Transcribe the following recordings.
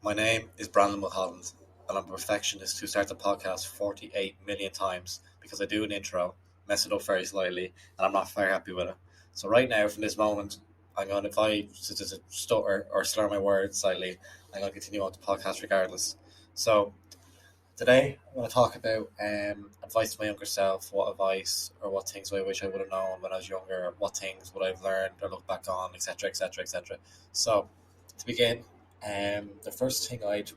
My name is Brandon Mulholland, and I'm a perfectionist who starts a podcast 48 million times because I do an intro, mess it up very slightly, and I'm not very happy with it. So, right now, from this moment, I'm going to, if I stutter or slur my words slightly, I'm going to continue on the podcast regardless. So, today, I'm going to talk about advice to my younger self, what advice or what things I wish I would have known when I was younger, what things would I've learned or look back on, etc., etc., etc. So, to begin, the first thing I'd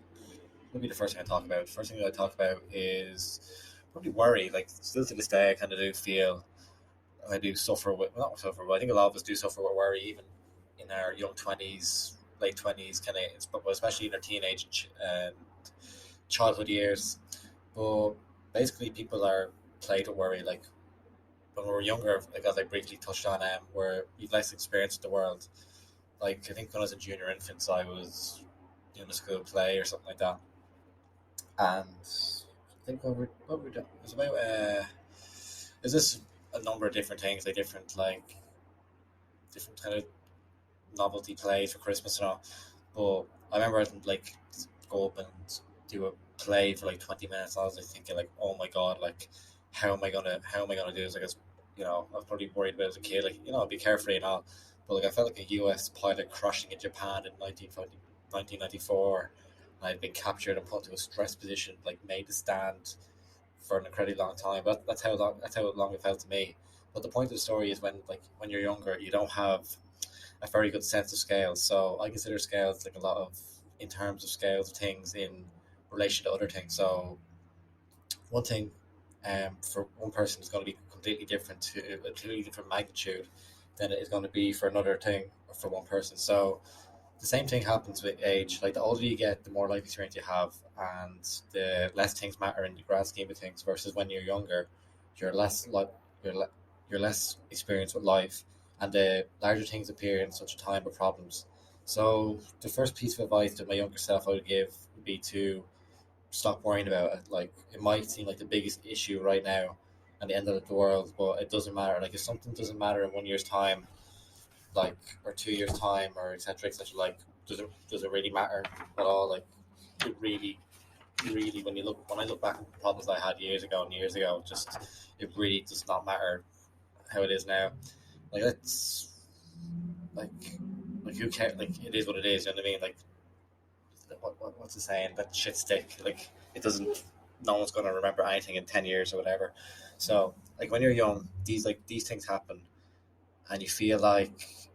would be the first thing I talk about. The first thing I talk about is probably worry. Like still to this day, I kind of do feel I do suffer with well, not suffer, but I think a lot of us do suffer with worry, even in our young twenties, late twenties, kind of, but especially in our teenage and childhood years. But basically, people are plagued with worry. Like when we were younger, like as I briefly touched on, where you've less experience with the world. Like I think when I was a junior infant, so I was doing a school play or something like that, and I think what we doing it was about is this a number of different things, like different kind of novelty plays for Christmas and all. But I remember I'd like go up and do a play for like 20 minutes. I was like thinking like, oh my god, like how am I gonna do this? Like I was probably worried about as a kid, like I'd be carefree and all. But like I felt like a US pilot crashing in Japan in 1994. I'd been captured and put into a stress position, like made to stand for an incredibly long time. But that's how long it felt to me. But the point of the story is when you're younger, you don't have a very good sense of scales. So I consider scales like a lot of in terms of scales of things in relation to other things. So one thing for one person is going to be completely different to a completely different magnitude than it is going to be for another thing for one person. So the same thing happens with age. Like the older you get, the more life experience you have, and the less things matter in the grand scheme of things. Versus when you're younger, you're less like you're less experienced with life, and the larger things appear in such a time of problems. So the first piece of advice that my younger self I would give would be to stop worrying about it. Like it might seem like the biggest issue right now and the end of the world, but it doesn't matter. Like if something doesn't matter in 1 year's time, like or 2 years time or etc. Like does it really matter at all? Like it really when I look back at the problems I had years ago and years ago, just it really does not matter how it is now. Like that's like like who cares? Like it is what it is. You know what I mean? Like what's the saying? That shit stick. Like it doesn't. No one's gonna remember anything in 10 years or whatever. So like when you're young, these things happen, and you feel like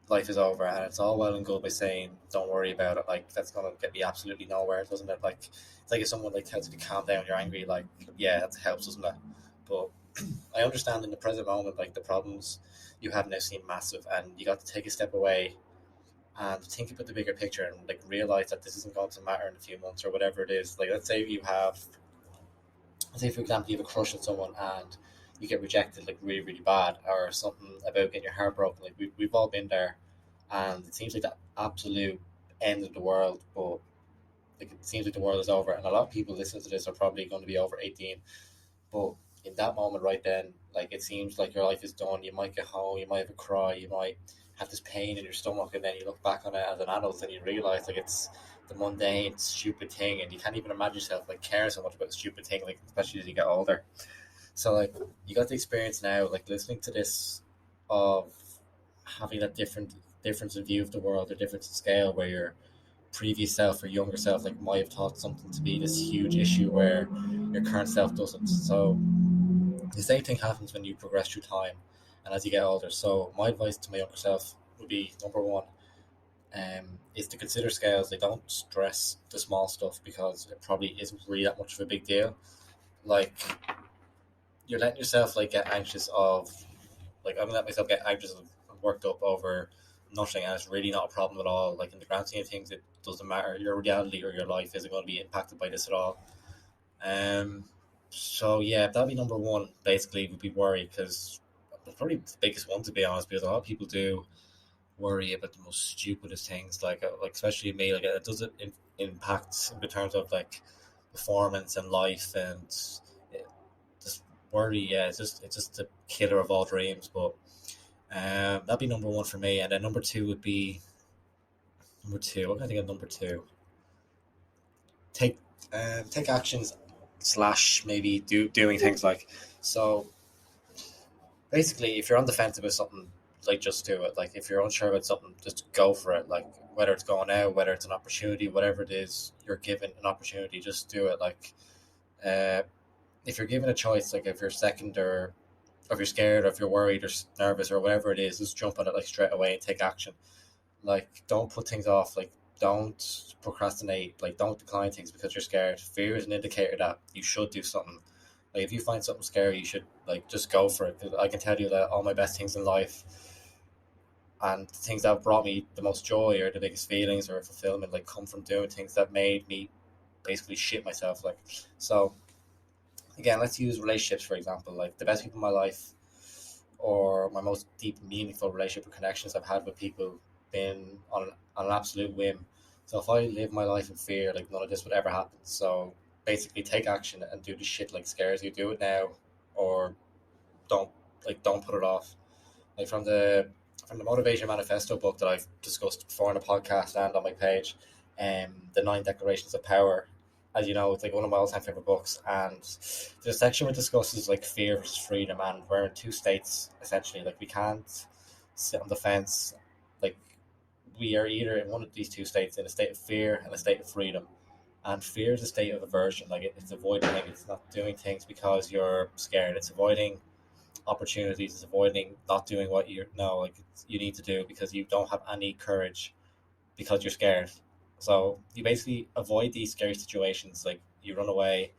life is over, and it's all well and good by saying don't worry about it. Like that's gonna get me absolutely nowhere, doesn't it? Like it's like if someone like tells you to calm down, you're angry. Like yeah, that helps, doesn't it? But I understand in the present moment, like the problems you have now seem massive, and you got to take a step away and think about the bigger picture and like realize that this isn't going to matter in a few months or whatever it is. Like let's say for example, you have a crush on someone and you get rejected like really really bad, or something about getting your heart broken. Like we've all been there, and it seems like the absolute end of the world. But like it seems like the world is over, and a lot of people listening to this are probably going to be over 18. But in that moment right then, like it seems like your life is done. You might get home, you might have a cry, you might have this pain in your stomach, and then you look back on it as an adult and you realize like it's the mundane, stupid thing, and you can't even imagine yourself like caring so much about the stupid thing, like especially as you get older. So like you got the experience now, like listening to this of having that difference in view of the world, or difference in scale, where your previous self or younger self like might have thought something to be this huge issue where your current self doesn't. So the same thing happens when you progress through time and as you get older. So my advice to my younger self would be number one, is to consider scales. They don't stress the small stuff because it probably isn't really that much of a big deal. Like you're letting yourself like get anxious of like I'm gonna let myself get anxious and worked up over nothing, and it's really not a problem at all. Like in the grand scheme of things, it doesn't matter. Your reality or your life isn't going to be impacted by this at all. Um, so yeah, that'd be number one. Basically, would be worry, because it's probably the biggest one to be honest. Because a lot of people do worry about the most stupidest things, like especially me. Like it does impact in terms of like performance and life, and it, just worry. Yeah, it's just the killer of all dreams. But that'd be number one for me, and then number two would be number two. What can I think of number two? take take actions slash maybe doing things like so. Basically, if you're on the fence about something, like just do it. Like if you're unsure about something, just go for it. Like whether it's going out, whether it's an opportunity, whatever it is, you're given an opportunity, just do it. Like uh, if you're given a choice, like if you're second or if you're scared or if you're worried or nervous or whatever it is, just jump on it like straight away and take action. Like don't put things off. Like don't procrastinate. Like don't decline things because you're scared. Fear is an indicator that you should do something. Like if you find something scary, you should like just go for it. Because I can tell you that all my best things in life and things that have brought me the most joy or the biggest feelings or fulfillment like come from doing things that made me basically shit myself. Like so again, let's use relationships for example. Like the best people in my life or my most deep, meaningful relationship or connections I've had with people been on an absolute whim. So if I live my life in fear, like none of this would ever happen. So basically, take action and do the shit like scares you. Do it now, or don't don't put it off. Like from the Motivation Manifesto book that I've discussed before on the podcast and on my page, the Nine Declarations of Power. As you know, it's like one of my all-time favorite books, and the section which discusses like fear versus freedom, and we're in two states essentially. Like we can't sit on the fence. Like we are either in one of these two states, in a state of fear and a state of freedom. And fear is a state of aversion. Like it's avoiding things. It's not doing things because you're scared. It's avoiding opportunities. It's avoiding not doing what you know like you need to do because you don't have any courage because you're scared. So you basically avoid these scary situations. Like you run away,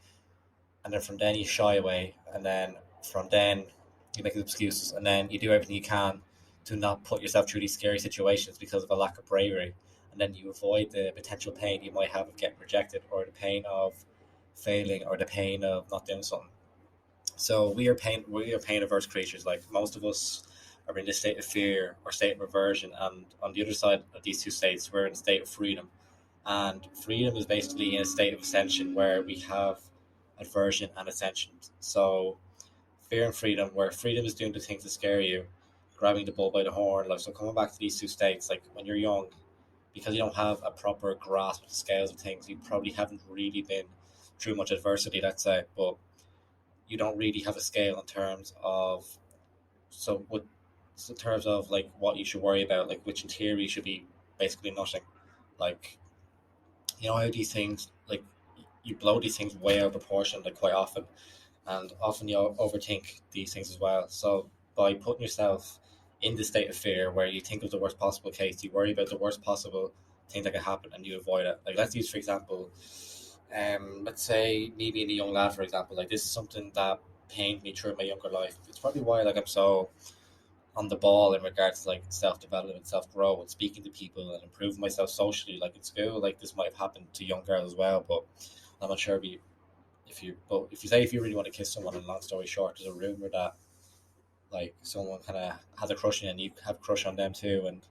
and then from then you shy away, and then from then you make excuses, and then you do everything you can to not put yourself through these scary situations because of a lack of bravery, and then you avoid the potential pain you might have of getting rejected, or the pain of failing, or the pain of not doing something. So we are pain averse creatures. Like most of us are in this state of fear or state of aversion, and on the other side of these two states, we're in a state of freedom. And freedom is basically in a state of ascension where we have aversion and ascension. So fear and freedom, where freedom is doing the things that scare you, grabbing the bull by the horn. Like so, coming back to these two states, like when you're young, because you don't have a proper grasp of the scales of things, you probably haven't really been through much adversity, let's say, but you don't really have a scale in terms of so what in terms of like what you should worry about, like which in theory should be basically nothing. Like you know how these things like you blow these things way out of proportion like quite often, and often you overthink these things as well. So by putting yourself in the state of fear where you think of the worst possible case, you worry about the worst possible thing that could happen and you avoid it. Like let's use for example, let's say me being a young lad for example, like this is something that pained me through my younger life. It's probably why like I'm so on the ball in regards to like self development, self growth, and speaking to people and improving myself socially. Like in school, like this might have happened to young girls as well, but I'm not sure if you say if you really want to kiss someone, and long story short, there's a rumor that like someone kind of has a crush on you and you have a crush on them too, and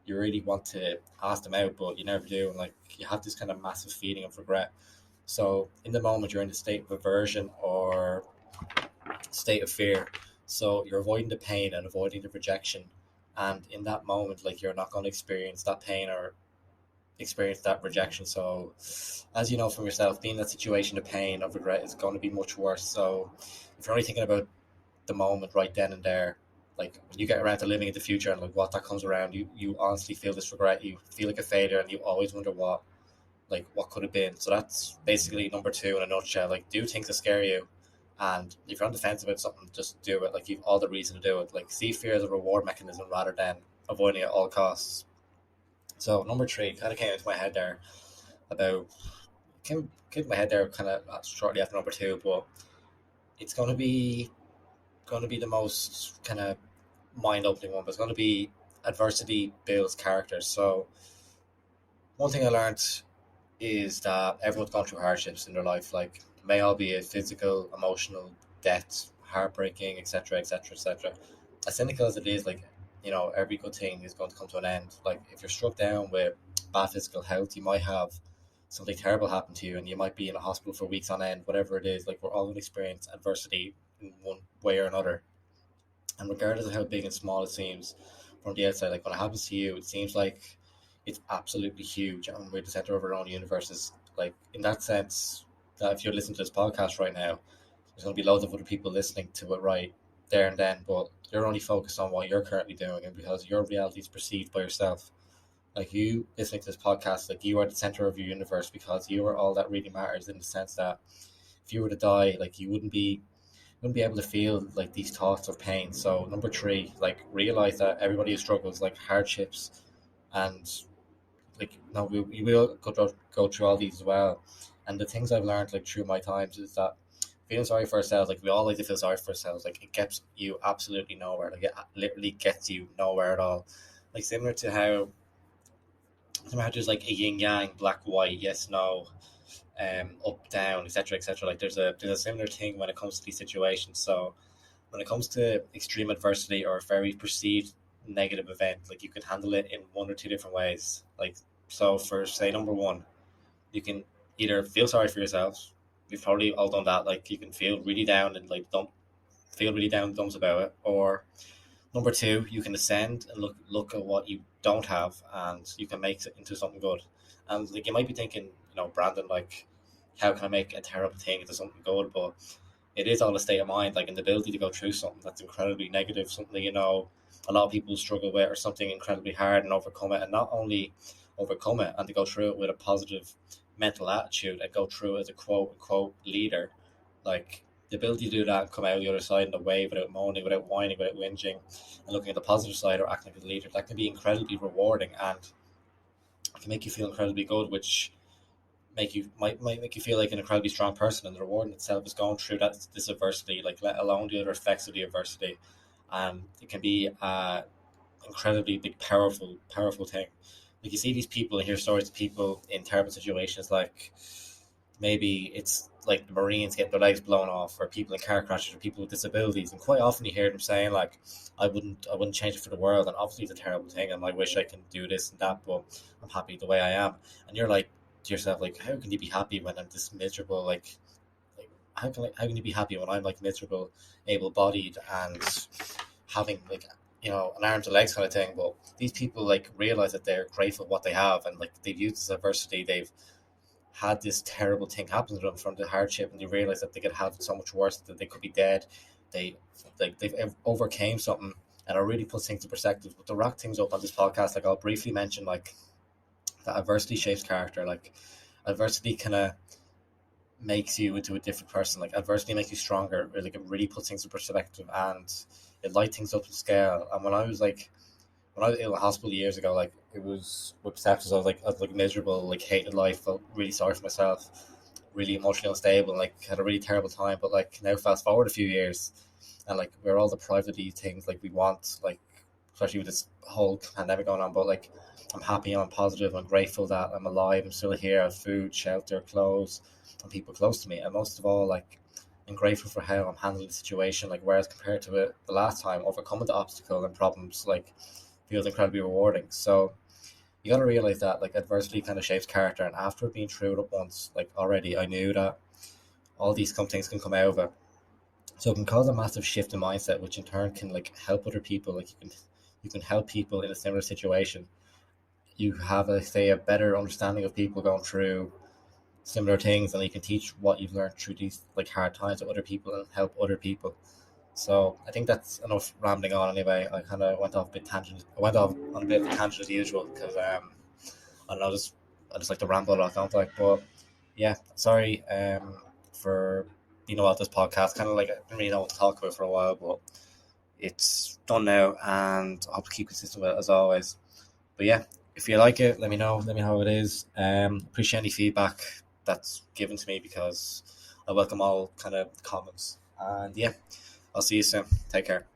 you really want to ask them out, but you never do, and like you have this kind of massive feeling of regret. So in the moment, you're in a state of aversion or state of fear. So you're avoiding the pain and avoiding the rejection, and in that moment, like you're not going to experience that pain or experience that rejection. So, as you know from yourself, being in that situation of pain, of regret, is going to be much worse. So, if you're only thinking about the moment right then and there, like when you get around to living in the future and like what that comes around, you honestly feel this regret. You feel like a failure, and you always wonder what could have been. So that's basically number two in a nutshell. Like, do things that scare you, and if you're on the fence about something, just do it. Like, you've all the reason to do it. Like, see fear as a reward mechanism rather than avoiding it at all costs. So number three kind of came into my head there about came to my head there kind of shortly after number two, but it's going to be the most kind of mind opening one. But it's going to be adversity builds character. So one thing I learned is that everyone's gone through hardships in their life. Like it may all be a physical, emotional, death, heartbreaking, etc., etc., etc. As cynical as it is, like every good thing is going to come to an end. Like if you're struck down with bad physical health, you might have something terrible happen to you, and you might be in a hospital for weeks on end. Whatever it is, like we're all going to experience adversity in one way or another. And regardless of how big and small it seems from the outside, like when it happens to you, it seems like it's absolutely huge, and we're the center of our own universes. like in that sense, that if you're listening to this podcast right now, there's going to be loads of other people listening to it right there and then, but you're only focused on what you're currently doing, and because your reality is perceived by yourself. Like you listening to this podcast, like you are the center of your universe because you are all that really matters, in the sense that if you were to die, like you wouldn't be able to feel like these thoughts of pain. So number three, like realize that everybody struggles like hardships, and like no, we will go through all these as well. And the things I've learned like through my times is that feeling sorry for ourselves, like we all like to feel sorry for ourselves, like it gets you absolutely nowhere. Like it literally gets you nowhere at all. Like similar how there's like a yin yang, black white, yes no, up down, etc. etc. Like there's a similar thing when it comes to these situations. So when it comes to extreme adversity or a very perceived negative event, like you can handle it in one or two different ways. Like so, for say number one, you can either feel sorry for yourself. We've probably all done that. Like you can feel really down and like don't feel really down and dumps about it. Or number two, you can ascend and look at what you don't have, and you can make it into something good. And like you might be thinking, Brandon, like how can I make a terrible thing into something good? But it is all a state of mind, like an ability to go through something that's incredibly negative, something a lot of people struggle with, or something incredibly hard, and overcome it, and not only overcome it and to go through it with a positive mental attitude and go through it as a quote unquote leader, like the ability to do that and come out the other side in a way without moaning, without whining, without whinging, and looking at the positive side or acting like a leader, that can be incredibly rewarding, and it can make you feel incredibly good, which might make you feel like an incredibly strong person. And the reward in itself is going through this adversity, like let alone the other effects of the adversity, and it can be a incredibly big, powerful thing. Like you see these people and hear stories of people in terrible situations, like maybe it's like the Marines getting their legs blown off, or people in car crashes, or people with disabilities, and quite often you hear them saying like, I wouldn't change it for the world, and obviously it's a terrible thing, and I wish I can do this and that, but I'm happy the way I am. And you're like to yourself, like, how can you be happy when I'm this miserable? Like how can you be happy when I'm like miserable, able bodied, and having like an arms and legs kind of thing? But these people like realize that they're grateful for what they have, and like they've used this adversity, they've had this terrible thing happen to them from the hardship, and they realize that they could have it so much worse, that they could be dead. They've overcame something, and it really puts things in perspective. But to wrap things up on this podcast, like I'll briefly mention like that adversity shapes character. Like adversity kind of makes you into a different person. Like adversity makes you stronger. Like it really puts things in perspective, and it lights things up to scale. And when I was ill in hospital years ago, like it was with sepsis, I was miserable, like hated life, felt really sorry for myself, really emotionally unstable, and like had a really terrible time. But like now fast forward a few years, and like we're all deprived of these things like we want, like especially with this whole pandemic going on. But like I'm happy, I'm positive, I'm grateful that I'm alive, I'm still here, I have food, shelter, clothes, and people close to me. And most of all, like I'm grateful for how I'm handling the situation. Like whereas compared to it the last time, overcoming the obstacle and problems like feels incredibly rewarding. So you got to realize that like adversity kind of shapes character, and after being through it once, like already I knew that all these things can come out of it. So it can cause a massive shift in mindset, which in turn can like help other people. Like you can help people in a similar situation. You have a better understanding of people going through similar things, and you can teach what you've learned through these like hard times to other people and help other people. So I think that's enough rambling on. Anyway, I kind of went off a bit tangent. I went off on a bit of a tangent as usual because I don't know, I just like to ramble a lot, don't I? But yeah, sorry for about this podcast. Kind of like I didn't really know what to talk about for a while, but it's done now, and I hope to keep consistent with it as always. But yeah, if you like it, let me know. Let me know how it is. Appreciate any feedback that's given to me, because I welcome all kind of comments. And yeah, I'll see you soon. Take care.